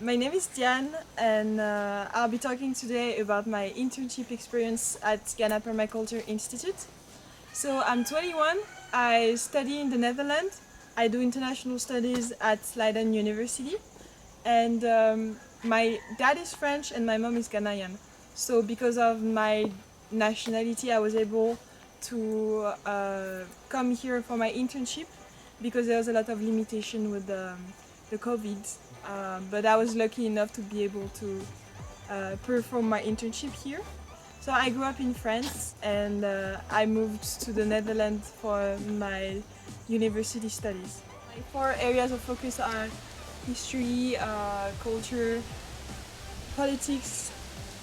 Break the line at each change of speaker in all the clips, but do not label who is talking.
My name is Diane, and I'll be talking today about my internship experience at Ghana Permaculture Institute. So I'm 21, I study in the Netherlands, I do international studies at Leiden University, and my dad is French and my mom is Ghanaian. So because of my nationality, I was able to come here for my internship because there was a lot of limitation with the COVID. But I was lucky enough to be able to perform my internship here. So I grew up in France and I moved to the Netherlands for my university studies. My 4 areas of focus are history, culture, politics,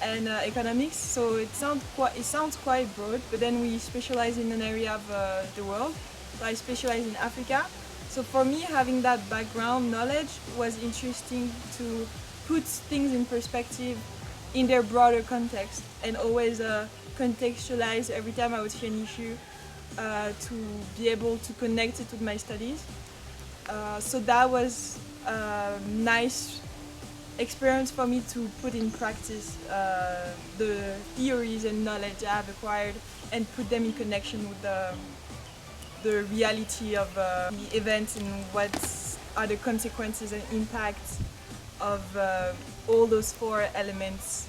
and economics. So it sounds quite broad, but then we specialize in an area of the world. So I specialize in Africa. So for me, having that background knowledge was interesting to put things in perspective in their broader context and always contextualize every time I would see an issue to be able to connect it with my studies. So that was a nice experience for me to put in practice the theories and knowledge I have acquired and put them in connection with the reality of the events and what are the consequences and impacts of all those 4 elements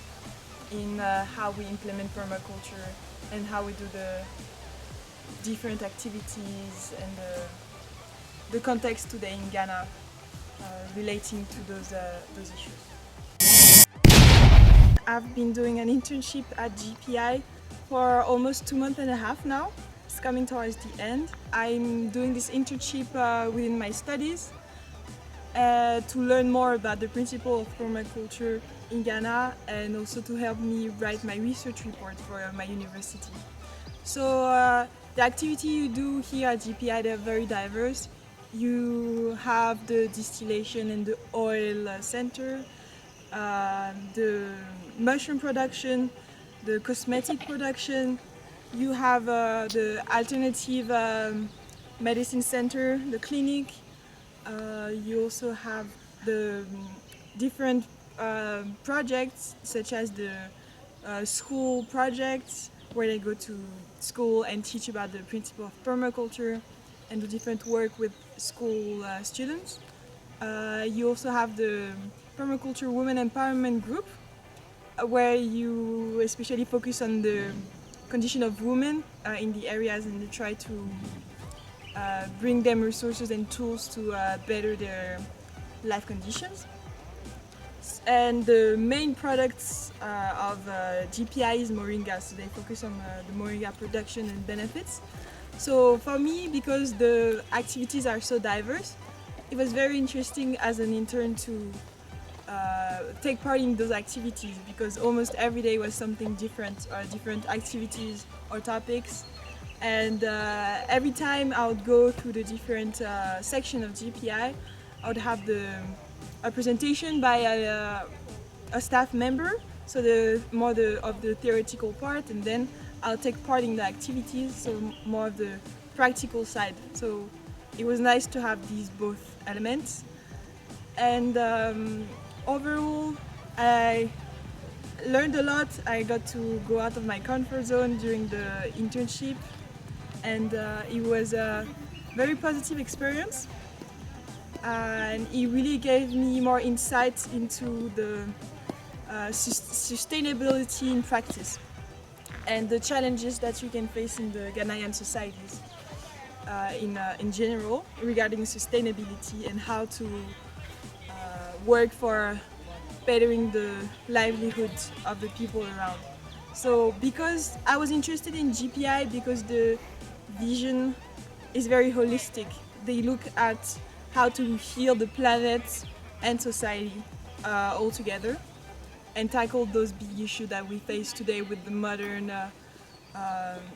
in how we implement permaculture and how we do the different activities and the context today in Ghana relating to those issues. I've been doing an internship at GPI for almost 2.5 months now. It's coming towards the end. I'm doing this internship within my studies to learn more about the principle of permaculture in Ghana and also to help me write my research report for my university. So the activity you do here at GPI, they're very diverse. You have the distillation and the oil center, the mushroom production, the cosmetic production. You have the alternative medicine center, the clinic. You also have the different projects such as the school projects where they go to school and teach about the principle of permaculture and do different work with school students. You also have the Permaculture Women Empowerment Group where you especially focus on the condition of women in the areas and you try to bring them resources and tools to better their life conditions. And the main products of GPI is moringa, so they focus on the moringa production and benefits. So for me, because the activities are so diverse, it was very interesting as an intern to take part in those activities because almost every day was something different or different activities or topics. And every time I would go through the different section of GPI, I would have a presentation by a staff member, so of the theoretical part, and then I'll take part in the activities, so more of the practical side. So it was nice to have these both elements. And overall, I learned a lot. I got to go out of my comfort zone during the internship, and it was a very positive experience. And it really gave me more insight into the sustainability in practice and the challenges that you can face in the Ghanaian societies in general regarding sustainability and how to work for bettering the livelihood of the people around. So because I was interested in GPI because the vision is very holistic. They look at how to heal the planet and society all together and tackle those big issues that we face today with the modern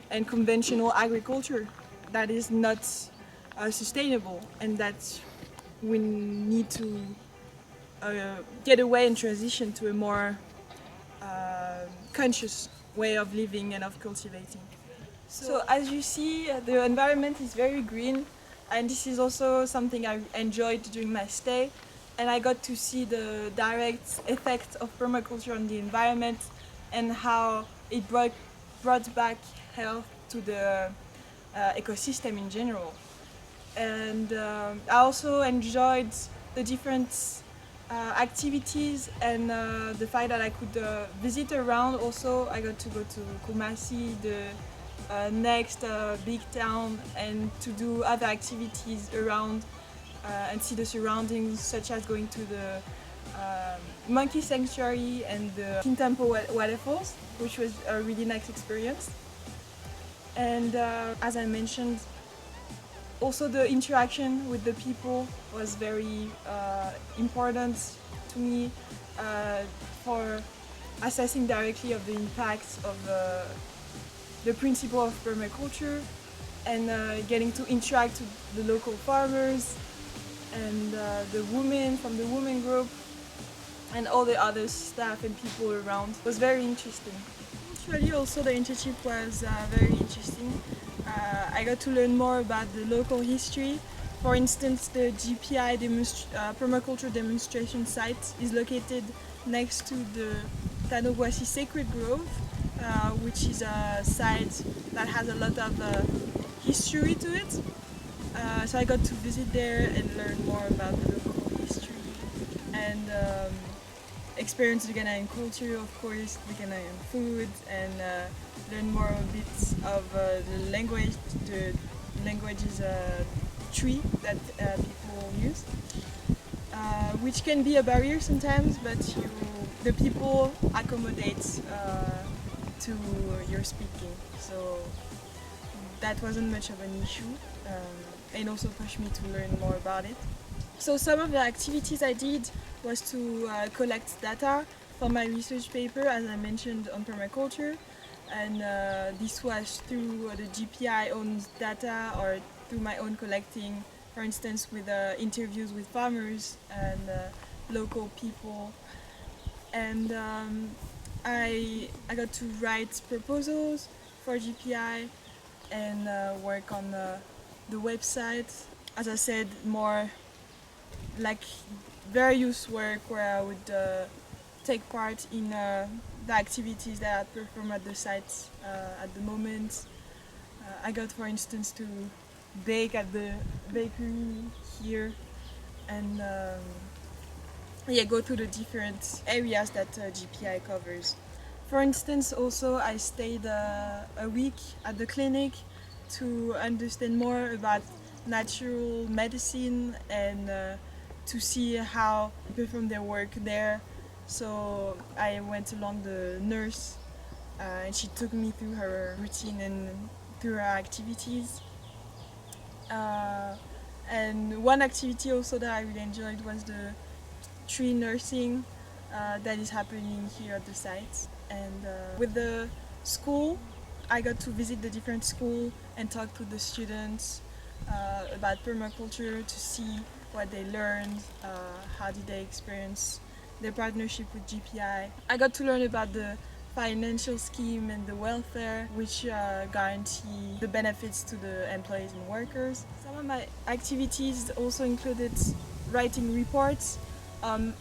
and conventional agriculture that is not sustainable and that we need to get away and transition to a more conscious way of living and of cultivating. So as you see, the environment is very green, and this is also something I enjoyed during my stay. and I got to see the direct effect of permaculture on the environment and how it brought back health to the ecosystem in general. And I also enjoyed the different activities and the fact that I could visit around. Also, I got to go to Kumasi, the next big town, and to do other activities around and see the surroundings, such as going to the monkey sanctuary and the King Temple waterfalls, which was a really nice experience. And as I mentioned, also the interaction with the people was very important to me for assessing directly of the impacts of the principle of permaculture and getting to interact with the local farmers and the women from the women group and all the other staff and people around. It was very interesting. Actually, also the internship was very interesting. I got to learn more about the local history. For instance, the GPI permaculture demonstration site is located next to the Tanogwasi Sacred Grove, which is a site that has a lot of history to it. So I got to visit there and learn more about the local history and experience the Ghanaian culture, of course, the Ghanaian food, and learn more bits of the language. The language is a tree that people use, which can be a barrier sometimes, but the people accommodate to your speaking. So that wasn't much of an issue, and also pushed me to learn more about it. So some of the activities I did was to collect data for my research paper, as I mentioned, on permaculture, and this was through the GPI owns data or through my own collecting, for instance with interviews with farmers and local people. And I got to write proposals for GPI and work on the website. As I said, more like various work where I would take part in the activities that I perform at the site at the moment. I got, for instance, to bake at the bakery here and go to the different areas that GPI covers. For instance, also I stayed a week at the clinic to understand more about natural medicine and to see how they perform their work there. So I went along the nurse and she took me through her routine and through her activities. And one activity also that I really enjoyed was the tree nursing that is happening here at the site. And with the school, I got to visit the different schools and talk to the students about permaculture to see what they learned, how did they experience their partnership with GPI. I got to learn about the financial scheme and the welfare, which guarantee the benefits to the employees and workers. Some of my activities also included writing reports on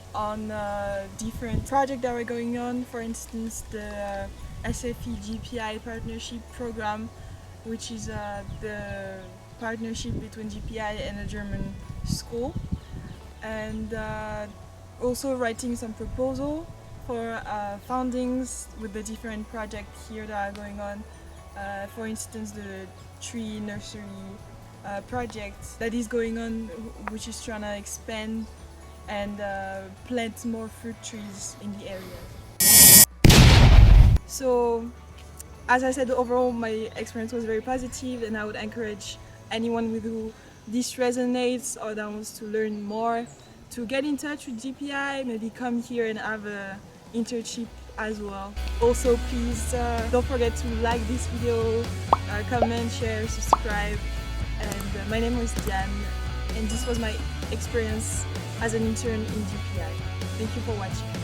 different projects that were going on. For instance, the SFE GPI partnership program, which is the partnership between GPI and a German school, and also writing some proposal for fundings with the different projects here that are going on. For instance, the tree nursery project that is going on, which is trying to expand and plant more fruit trees in the area. So, as I said, overall my experience was very positive, and I would encourage anyone with who this resonates or that wants to learn more to get in touch with GPI, maybe come here and have an internship as well. Also, please don't forget to like this video, comment, share, subscribe. And my name was Diane, and this was my experience as an intern in GPI. Thank you for watching.